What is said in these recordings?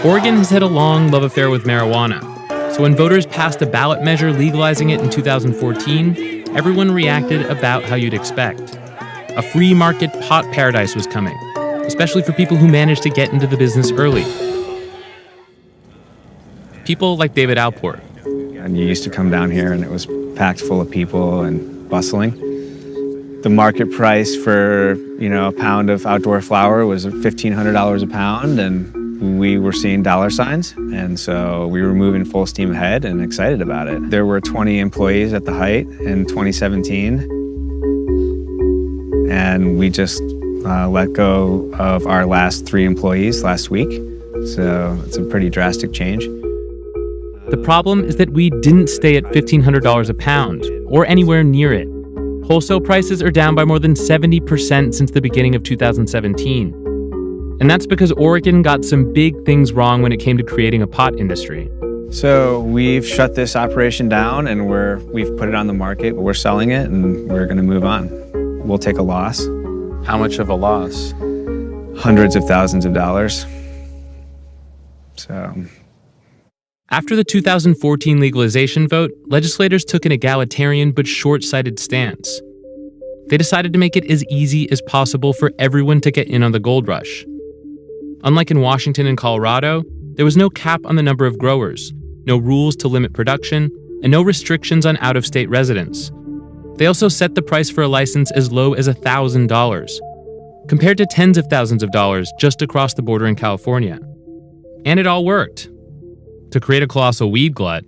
Oregon has had a long love affair with marijuana. So when voters passed a ballot measure legalizing it in 2014, everyone reacted about how you'd expect. A free market pot paradise was coming, especially for people who managed to get into the business early. People like David Alport. And you used to come down here and it was packed full of people and bustling. The market price for, a pound of outdoor flower was $1,500 a pound, and we were seeing dollar signs, and so we were moving full steam ahead and excited about it. There were 20 employees at the height in 2017, and we just let go of our last 3 employees last week, so it's a pretty drastic change. The problem is that weed didn't stay at $1,500 a pound, or anywhere near it. Wholesale prices are down by more than 70% since the beginning of 2017. And that's because Oregon got some big things wrong when it came to creating a pot industry. So we've shut this operation down and we've put it on the market. We're selling it and we're going to move on. We'll take a loss. How much of a loss? Hundreds of thousands of dollars. So... After the 2014 legalization vote, legislators took an egalitarian but short-sighted stance. They decided to make it as easy as possible for everyone to get in on the gold rush. Unlike in Washington and Colorado, there was no cap on the number of growers, no rules to limit production, and no restrictions on out-of-state residents. They also set the price for a license as low as $1,000, compared to tens of thousands of dollars just across the border in California. And it all worked. To create a colossal weed glut.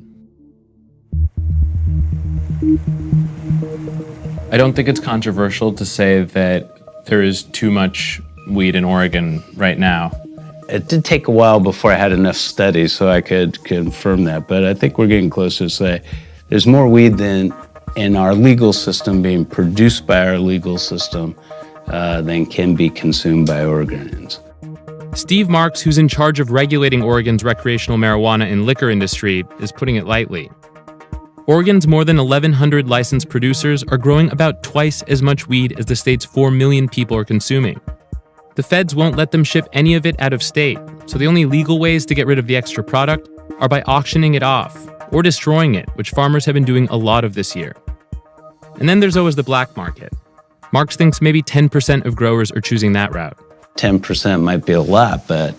I don't think it's controversial to say that there is too much weed in Oregon right now. It did take a while before I had enough studies so I could confirm that, but I think we're getting closer to say there's more weed than in our legal system being produced by our legal system than can be consumed by Oregonians. Steve Marks, who's in charge of regulating Oregon's recreational marijuana and liquor industry, is putting it lightly. Oregon's more than 1,100 licensed producers are growing about twice as much weed as the state's 4 million people are consuming. The feds won't let them ship any of it out of state, so the only legal ways to get rid of the extra product are by auctioning it off or destroying it, which farmers have been doing a lot of this year. And then there's always the black market. Marks thinks maybe 10% of growers are choosing that route. 10% might be a lot, but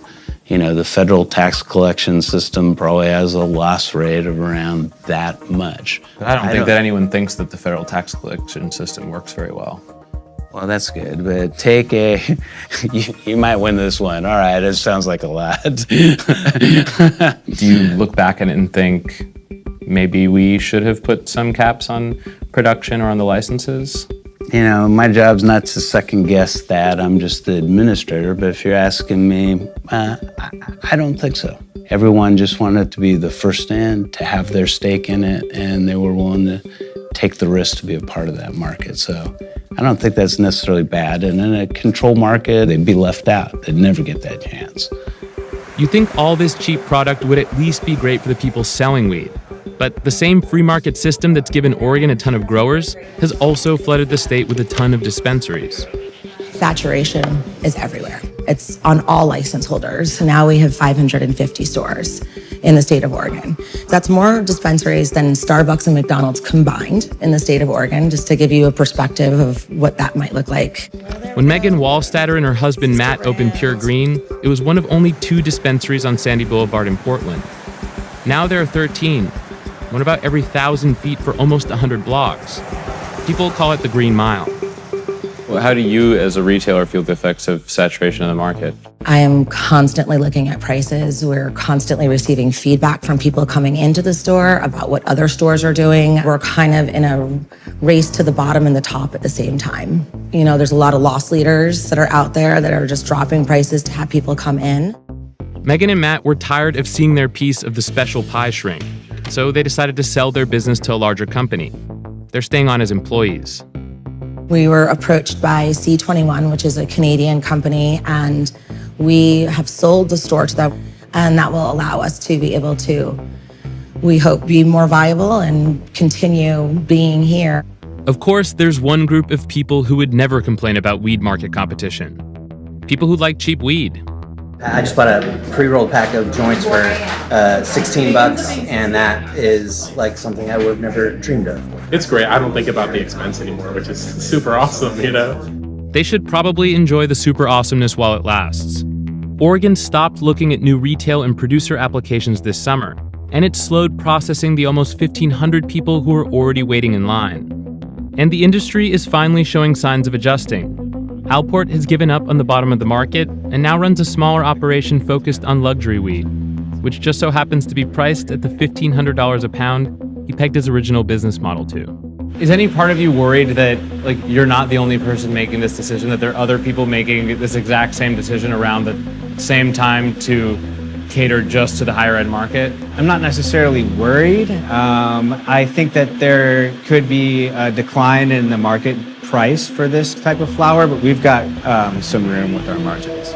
the federal tax collection system probably has a loss rate of around that much. I don't think that anyone thinks that the federal tax collection system works very well. Well, that's good, but you might win this one. All right, it sounds like a lot. Do you look back at it and think maybe we should have put some caps on production or on the licenses? My job's not to second guess that. I'm just the administrator, but if you're asking me, I don't think so. Everyone just wanted to be the first in, to have their stake in it, and they were willing to take the risk to be a part of that market. So I don't think that's necessarily bad. And in a control market, they'd be left out. They'd never get that chance. You think all this cheap product would at least be great for the people selling weed. But the same free market system that's given Oregon a ton of growers has also flooded the state with a ton of dispensaries. Saturation is everywhere. It's on all license holders. Now we have 550 stores in the state of Oregon. That's more dispensaries than Starbucks and McDonald's combined in the state of Oregon, just to give you a perspective of what that might look like. When Megan Wallstatter and her husband Matt opened Pure Green, it was one of only 2 dispensaries on Sandy Boulevard in Portland. Now there are 13, one about every 1,000 feet for almost 100 blocks. People call it the Green Mile. Well, how do you, as a retailer, feel the effects of saturation in the market? I am constantly looking at prices. We're constantly receiving feedback from people coming into the store about what other stores are doing. We're kind of in a race to the bottom and the top at the same time. There's a lot of loss leaders that are out there that are just dropping prices to have people come in. Megan and Matt were tired of seeing their piece of the special pie shrink, so they decided to sell their business to a larger company. They're staying on as employees. We were approached by C21, which is a Canadian company, and we have sold the store to them, and that will allow us to be able to, we hope, be more viable and continue being here. Of course, there's one group of people who would never complain about weed market competition. People who like cheap weed. I just bought a pre-rolled pack of joints for $16, and that is like something I would have never dreamed of. It's great. I don't think about the expense anymore, which is super awesome, you know? They should probably enjoy the super awesomeness while it lasts. Oregon stopped looking at new retail and producer applications this summer, and it slowed processing the almost 1,500 people who were already waiting in line. And the industry is finally showing signs of adjusting. Alport has given up on the bottom of the market and now runs a smaller operation focused on luxury weed, which just so happens to be priced at the $1,500 a pound he pegged his original business model to. Is any part of you worried that you're not the only person making this decision, that there are other people making this exact same decision around the same time to cater just to the higher end market? I'm not necessarily worried. I think that there could be a decline in the market price for this type of flower, but we've got some room with our margins.